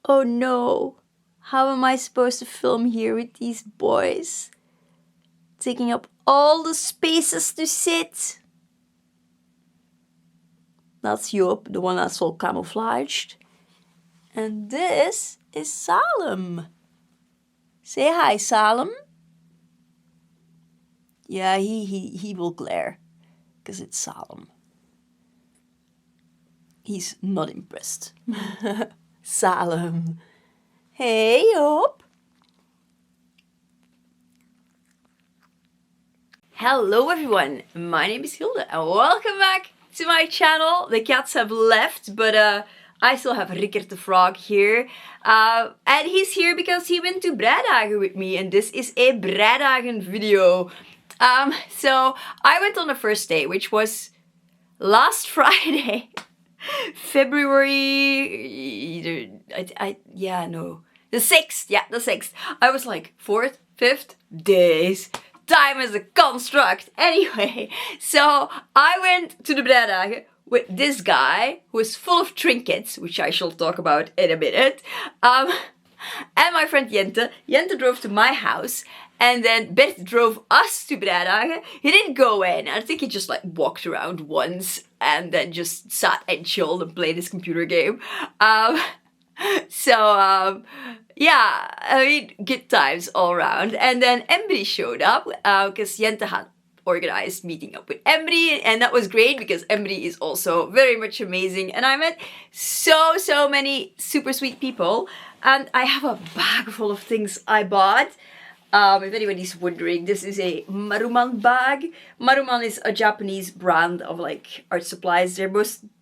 Oh no, how am I supposed to film here with these boys? Taking up all the spaces to sit. That's Joop, the one that's all camouflaged. And this is Salem. Say hi, Salem. Yeah, he will glare, because it's Salem. He's not impressed. Salem. Hey, Joop. Hello everyone, my name is Hilde and welcome back to my channel. The cats have left, but I still have Rickert the frog here. And he's here because he went to Breidagen with me, and this is a Breidagen video. So I went on the first day, which was last Friday. February, the 6th, yeah, the 6th. I was like, 4th, 5th, days. Time is a construct. Anyway, so I went to the Breidagen with this guy who is full of trinkets, which I shall talk about in a minute. And my friend Jente. Jente drove to my house, and then Bert drove us to Breidagen. He didn't go in. I think he just like walked around once and then just sat and chilled and played his computer game. Yeah, I mean, good times all around. And then Embry showed up because Jente had organized meeting up with Embry, and that was great because Embry is also very much amazing, and I met so many super sweet people. And I have a bag full of things I bought. If anybody's wondering, this is a Maruman bag. Maruman is a Japanese brand of like art supplies. They're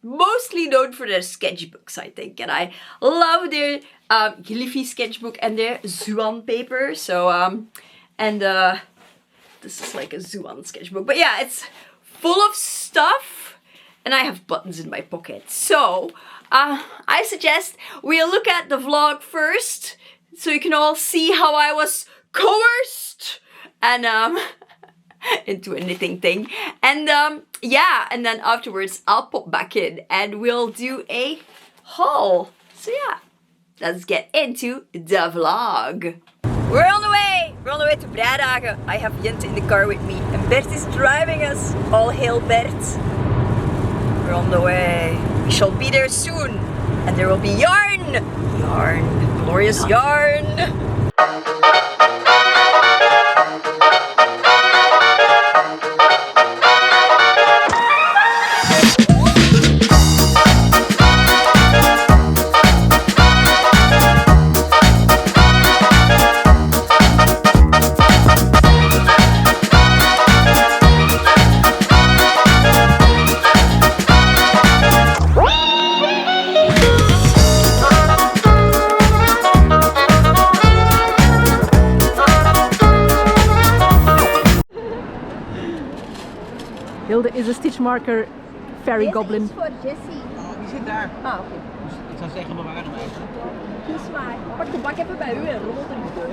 mostly known for their sketchbooks, I think. And I love their Glyphy sketchbook and their Zuan paper. So, this is like a Zuan sketchbook. But yeah, it's full of stuff. And I have buttons in my pocket. So, I suggest we look at the vlog first, so you can all see how I was coerced and into a knitting thing, and yeah, and then afterwards I'll pop back in and we'll do a haul. So yeah, let's get into the vlog. We're on the way to Breidagen. I have Jente in the car with me and Bert is driving us. All hail Bert. We're on the way. We shall be there soon, and there will be yarn, glorious yarn. Hilde is a stitch marker fairy goblin. Deze is voor Jessie. Die zit daar. Ah, oké. Dus ik zou zeggen, bewaar hem even. Kies maar. Pak de bak even bij u en rommel er niet door.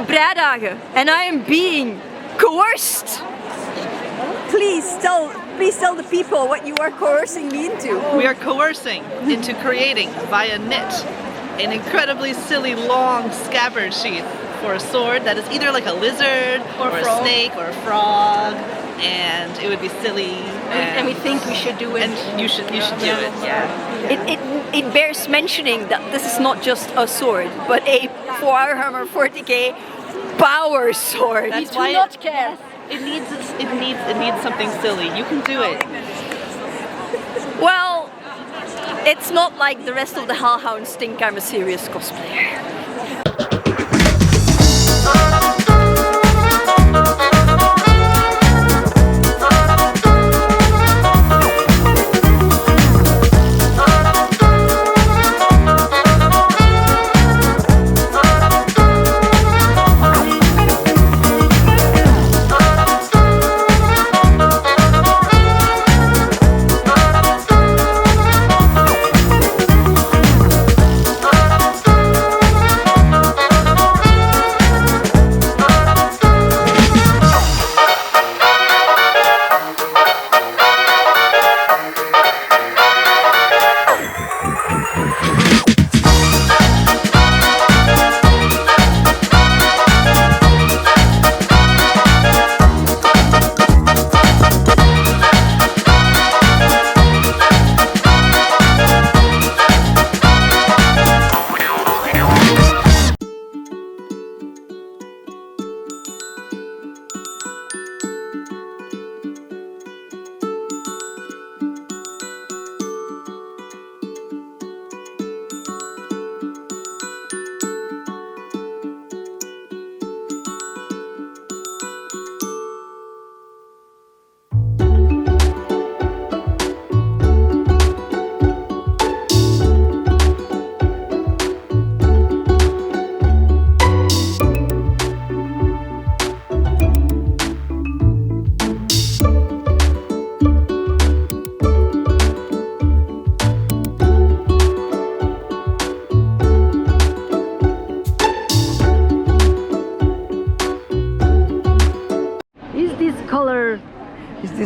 Breidagen, and I am being coerced. Please tell the people what you are coercing me into. We are coercing into creating via knit an incredibly silly long scabbard sheath for a sword that is either like a lizard or a snake or a frog, and it would be silly. And we think we should do it. And you should do it. Yeah. It bears mentioning that this is not just a sword, but a Warhammer 40k power sword. That's We do not care. It needs something silly. You can do it. Well, it's not like the rest of the Hellhounds think I'm a serious cosplayer.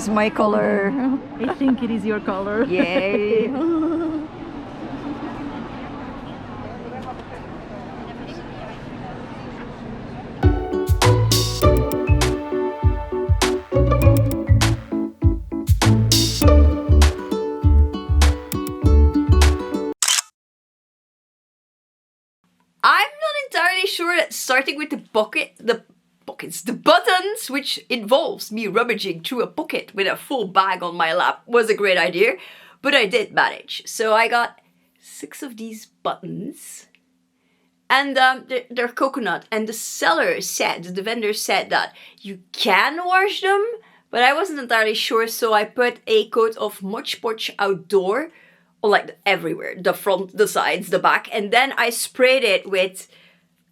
is my color. I think it is your color. Yay. I'm not entirely sure that starting with the buttons, which involves me rummaging through a pocket with a full bag on my lap, was a great idea, but I did manage. So I got 6 of these buttons, and they're coconut, and the vendor said that you can wash them, but I wasn't entirely sure, so I put a coat of Mod Podge Outdoor, like everywhere, the front, the sides, the back, and then I sprayed it with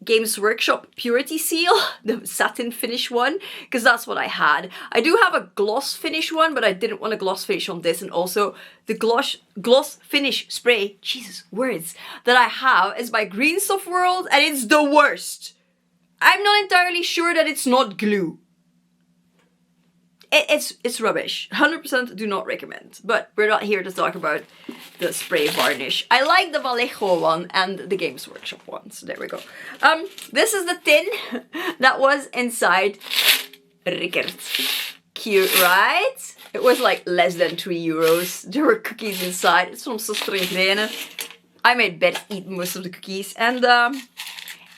Games Workshop Purity Seal, the satin finish one, because that's what I had. I do have a gloss finish one, but I didn't want a gloss finish on this, and also the gloss finish spray, Jesus, words, that I have is by Green Stuff World, and it's the worst. I'm not entirely sure that it's not glue. It's rubbish. 100% do not recommend. But we're not here to talk about the spray varnish. I like the Vallejo one and the Games Workshop one. So there we go. This is the tin that was inside Rickert. Cute, right? It was like less than €3. There were cookies inside. It's from Suster and Grene. I made Bet eat most of the cookies. And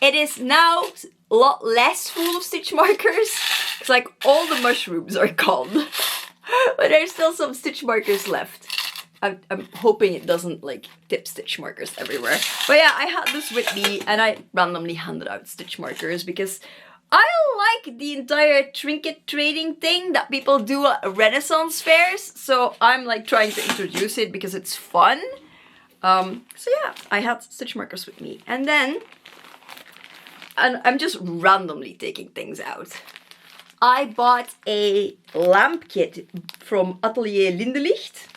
it is now a lot less full of stitch markers. It's like all the mushrooms are gone. But there's still some stitch markers left. I'm hoping it doesn't like tip stitch markers everywhere. But yeah, I had this with me and I randomly handed out stitch markers because I like the entire trinket trading thing that people do at Renaissance fairs. So I'm like trying to introduce it because it's fun. So yeah, I had stitch markers with me. And then, and I'm just randomly taking things out. I bought a lamp kit from Atelier Lindenlicht.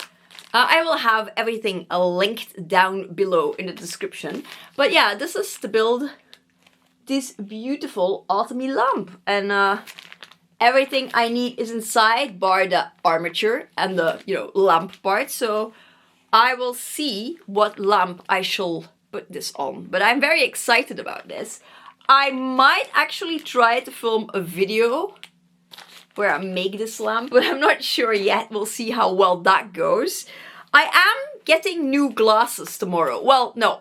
I will have everything linked down below in the description. But yeah, this is to build this beautiful autumny lamp. And everything I need is inside, bar the armature and the, lamp part. So I will see what lamp I shall put this on. But I'm very excited about this. I might actually try to film a video where I make this lamp, but I'm not sure yet. We'll see how well that goes. I am getting new glasses tomorrow. Well, no,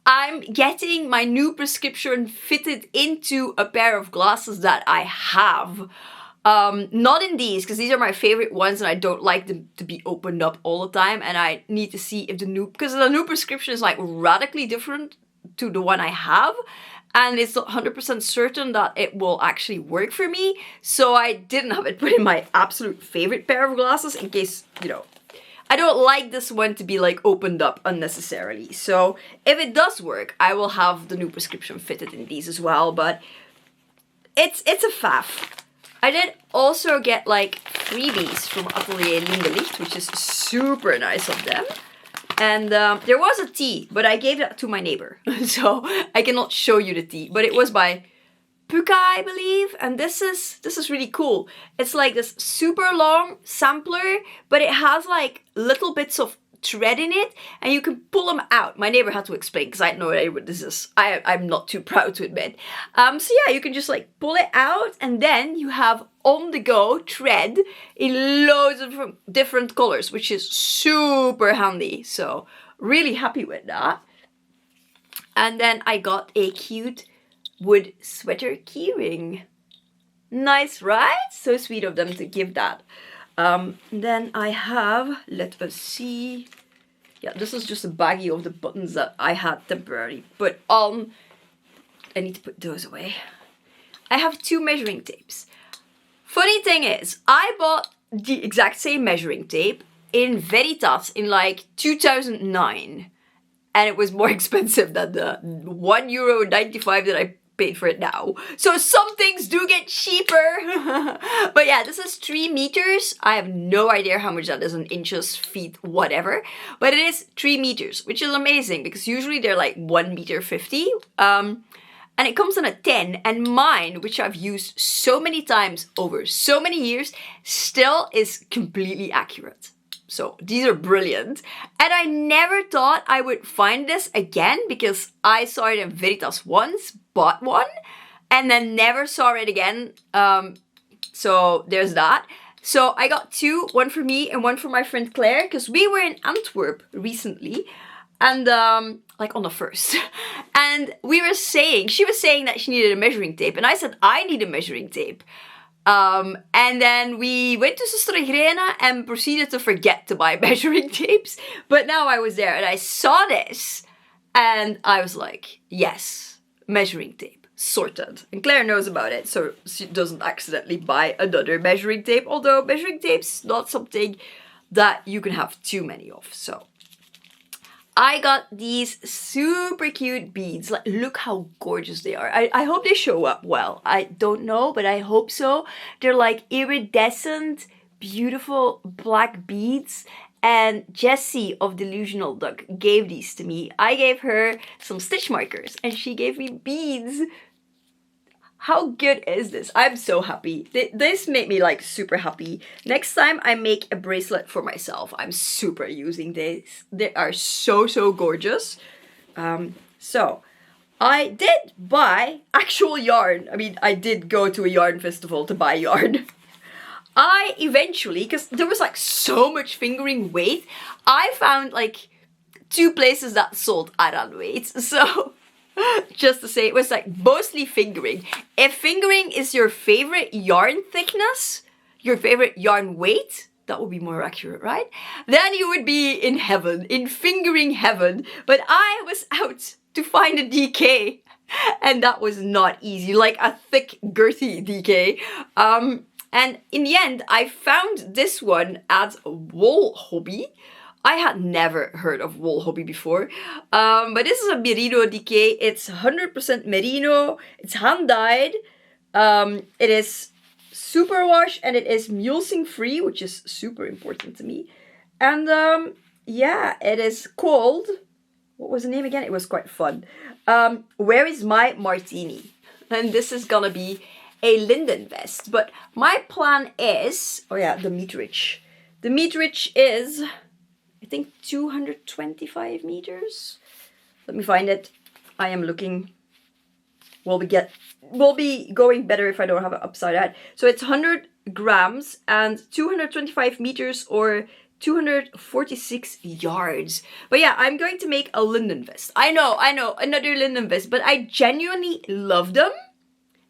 I'm getting my new prescription fitted into a pair of glasses that I have. Not in these, because these are my favorite ones and I don't like them to be opened up all the time. And I need to see if because the new prescription is like radically different to the one I have. And it's not 100% certain that it will actually work for me. So I didn't have it put in my absolute favorite pair of glasses in case, I don't like this one to be like opened up unnecessarily. So if it does work, I will have the new prescription fitted in these as well. But it's a faff. I did also get like freebies from Atelier Lindenlicht, which is super nice of them. And there was a tea, but I gave that to my neighbor. So I cannot show you the tea. But it was by Puka, I believe. And this is really cool. It's like this super long sampler, but it has like little bits of thread in it. And you can pull them out. My neighbor had to explain because I had no idea what this is. I'm not too proud to admit. So yeah, you can just like pull it out. And then you have on the go thread in loads of different colors, which is super handy. So really happy with that. And then I got a cute wood sweater keyring. Nice, right? So sweet of them to give that. Then I have, let us see. Yeah, this is just a baggie of the buttons that I had temporarily put on. I need to put those away. I have 2 measuring tapes. Funny thing is, I bought the exact same measuring tape in Veritas in like 2009. And it was more expensive than the €1.95 that I paid for it now. So some things do get cheaper. But yeah, this is 3 meters. I have no idea how much that is in inches, feet, whatever. But it is 3 meters, which is amazing because usually they're like 1.50 meters. and it comes in a tin, and mine, which I've used so many times over so many years, still is completely accurate. So these are brilliant. And I never thought I would find this again because I saw it in Veritas once, bought one, and then never saw it again. So there's that. So I got two, one for me and one for my friend Claire, because we were in Antwerp recently. And like on the 1st. And she was saying that she needed a measuring tape. And I said, I need a measuring tape. And then we went to Sister Irene and proceeded to forget to buy measuring tapes. But now I was there and I saw this. And I was like, yes, measuring tape. Sorted. And Claire knows about it, so she doesn't accidentally buy another measuring tape. Although measuring tape's not something that you can have too many of. So I got these super cute beads. Like, look how gorgeous they are. I hope they show up well. I don't know, but I hope so. They're like iridescent, beautiful black beads. And Jessie of Delusional Duck gave these to me. I gave her some stitch markers and she gave me beads. How good is this? I'm so happy. This made me like super happy. Next time I make a bracelet for myself, I'm super using this. They are so, so gorgeous. So I did buy actual yarn. I mean, I did go to a yarn festival to buy yarn. I eventually, because there was like so much fingering weight, I found like 2 places that sold Aran weights. So just to say, it was like mostly fingering. If fingering is your favorite yarn thickness, your favorite yarn weight, that would be more accurate, right? Then you would be in heaven, in fingering heaven. But I was out to find a DK, and that was not easy, like a thick, girthy DK. And in the end, I found this one at Wool Hobby. I had never heard of Wool Hobby before, but this is a merino DK. It's 100% merino. It's hand-dyed. It is superwash and it is mulesing free, which is super important to me. And yeah, it is called, what was the name again? It was quite fun. Where is my martini? And this is gonna be a Linden vest. But my plan is, oh yeah, the meterage. The meterage is, I think 225 meters. Let me find it. I am looking. Will be going better if I don't have it upside down. So it's 100 grams and 225 meters or 246 yards. But yeah, I'm going to make a Linden vest. I know, another Linden vest, but I genuinely love them.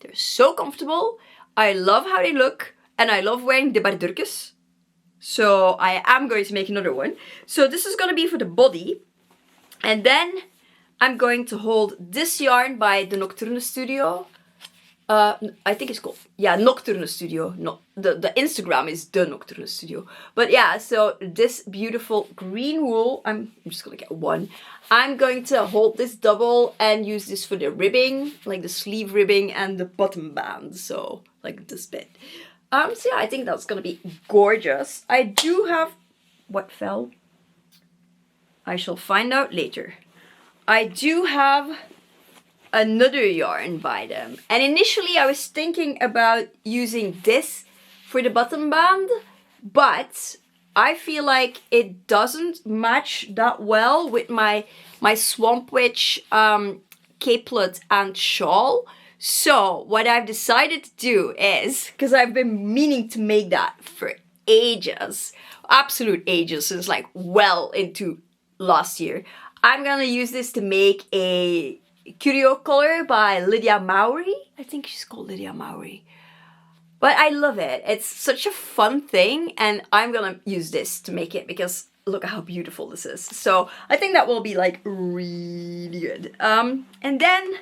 They're so comfortable. I love how they look and I love wearing de bardurkes. So I am going to make another one. So this is going to be for the body. And then I'm going to hold this yarn by the Nocturne Studio. I think it's called, yeah, Nocturne Studio. No, the Instagram is the Nocturne Studio. But yeah, so this beautiful green wool, I'm just going to get one. I'm going to hold this double and use this for the ribbing, like the sleeve ribbing and the bottom band. So like this bit. So yeah, I think that's gonna be gorgeous. I do have, what fell? I shall find out later. I do have another yarn by them. And initially I was thinking about using this for the bottom band, but I feel like it doesn't match that well with my Swamp Witch capelet and shawl. So what I've decided to do is, because I've been meaning to make that for ages, absolute ages, since like well into last year, I'm gonna use this to make a curio collar by Lydia Mowry. I think she's called Lydia Mowry. But I love it. It's such a fun thing and I'm gonna use this to make it because look at how beautiful this is. So I think that will be like really good. And then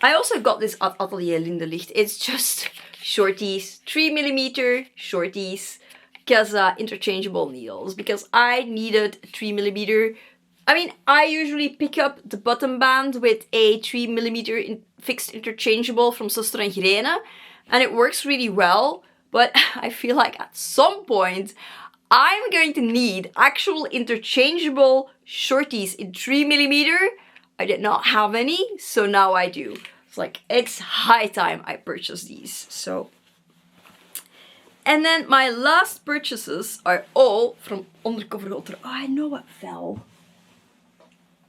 I also got this at Atelier Lindenlicht. It's just shorties, 3mm shorties, because interchangeable needles. Because I needed 3mm. I mean, I usually pick up the bottom band with a 3mm fixed interchangeable from Suster and Irene, and it works really well. But I feel like at some point I'm going to need actual interchangeable shorties in 3mm. I did not have any, so now I do. It's like, it's high time I purchase these. So, and then my last purchases are all from Undercover Hulter. Oh, I know what fell.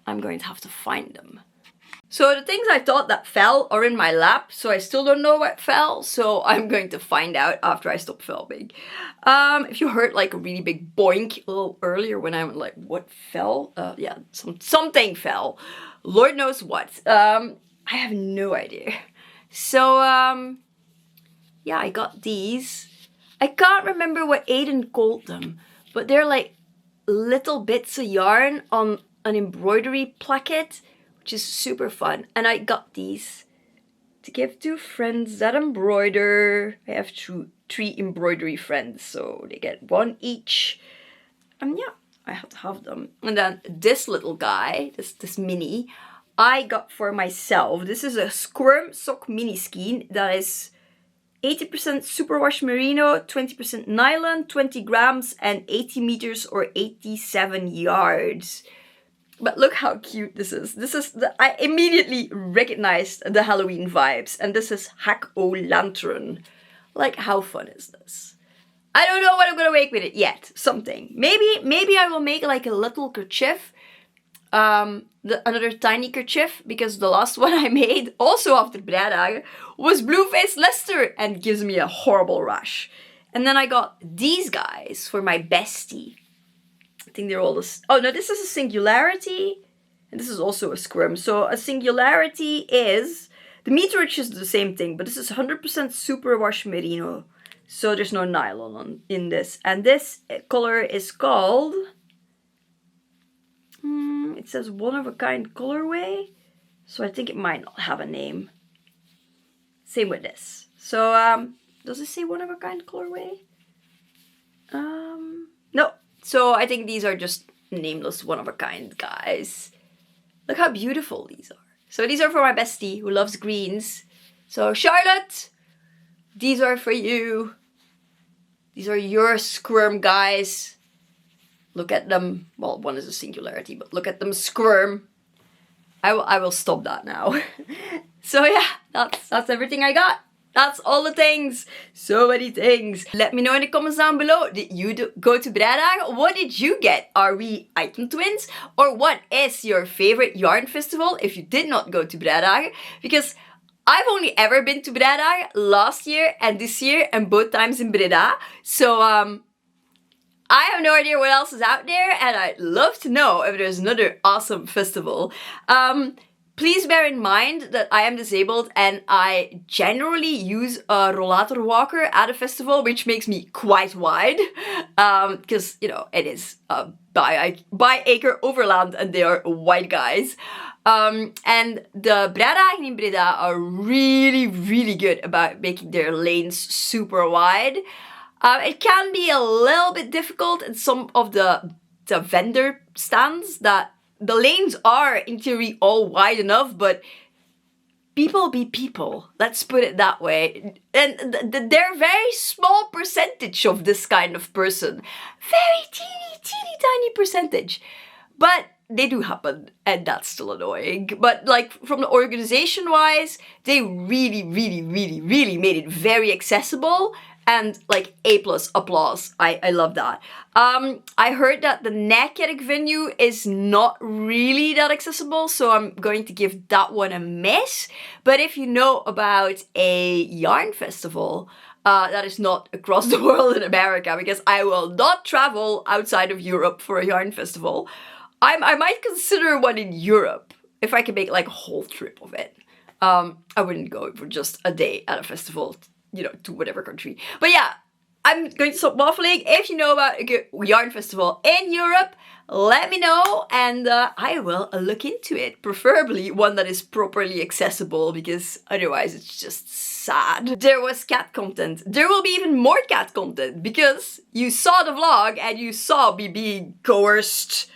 I'm going to have to find them. So the things I thought that fell are in my lap, so I still don't know what fell, so I'm going to find out after I stop filming. If you heard like a really big boink a little earlier when I went like, what fell? Yeah, something fell. Lord knows what. I have no idea. So, yeah, I got these. I can't remember what Aiden called them, but they're like little bits of yarn on an embroidery placket, which is super fun. And I got these to give to friends that embroider. I have three embroidery friends, so they get one each. And yeah, I have to have them. And then this little guy, this mini, I got for myself. This is a Squirm Sock Mini Skein that is 80% superwash merino, 20% nylon, 20 grams, and 80 meters or 87 yards. But look how cute this is. I immediately recognized the Halloween vibes. And this is Hack-O-Lantern. Like, how fun is this? I don't know what I'm gonna make with it yet. Something. Maybe I will make like a little kerchief. Another tiny kerchief. Because the last one I made, also after Breidagen, was Blue-Faced Leicester. And gives me a horrible rash. And then I got these guys for my bestie. I think they're all this. Oh no, this is a Singularity, and this is also a Squirm. So a Singularity is the meterage is the same thing, but this is 100% superwash merino. So there's no nylon in this, and this color is called. It says one of a kind colorway, so I think it might not have a name. Same with this. So does it say one of a kind colorway? No. So I think these are just nameless one-of-a-kind guys. Look how beautiful these are. So these are for my bestie who loves greens. So Charlotte, these are for you. These are your Squirm guys. Look at them. Well, one is a Singularity, but look at them squirm. I will stop that now. So yeah, that's everything I got. That's all the things. So many things. Let me know in the comments down below. Did you go to Breidagen? What did you get? Are we item twins? Or what is your favorite yarn festival if you did not go to Breidagen? Because I've only ever been to Breidagen last year and this year, and both times in Breda. So I have no idea what else is out there, and I'd love to know if there's another awesome festival. Please bear in mind that I am disabled and I generally use a rollator walker at a festival, which makes me quite wide. Because, you know, it is a by-acre overland and they are wide guys. And the Breidagen in Breda are really, really good about making their lanes super wide. It can be a little bit difficult in some of the vendor stands that the lanes are, in theory, all wide enough, but people be people. Let's put it that way. And they're a very small percentage of this kind of person. Very teeny tiny percentage. But they do happen, and that's still annoying. But like, from the organization-wise, they really made it very accessible. And like A+ applause. I love that. I heard that the Nijkerk venue is not really that accessible, so I'm going to give that one a miss. But if you know about a yarn festival that is not across the world in America, because I will not travel outside of Europe for a yarn festival, I might consider one in Europe if I can make like a whole trip of it. I wouldn't go for just a day at a festival, you know, to whatever country. But yeah, I'm going to stop waffling. If you know about a good yarn festival in Europe, let me know and I will look into it. Preferably one that is properly accessible, because otherwise it's just sad. There was cat content. There will be even more cat content because you saw the vlog and you saw me being coerced.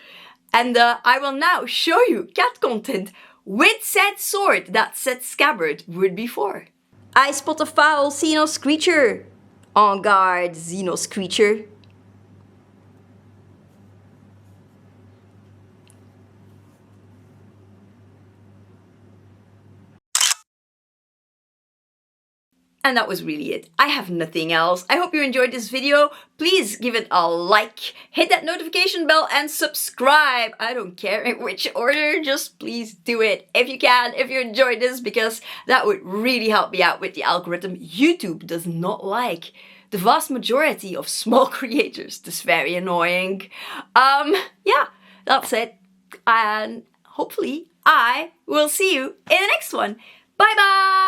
And I will now show you cat content with said sword that said scabbard would be for. I spot a foul Xenos creature. En garde, Xenos creature. And that was really it. I have nothing else. I hope you enjoyed this video. Please give it a like, hit that notification bell and subscribe. I don't care in which order, just please do it if you can, if you enjoyed this, because that would really help me out with the algorithm. YouTube does not like the vast majority of small creators. This is very annoying. Yeah, that's it. And hopefully I will see you in the next one. Bye bye!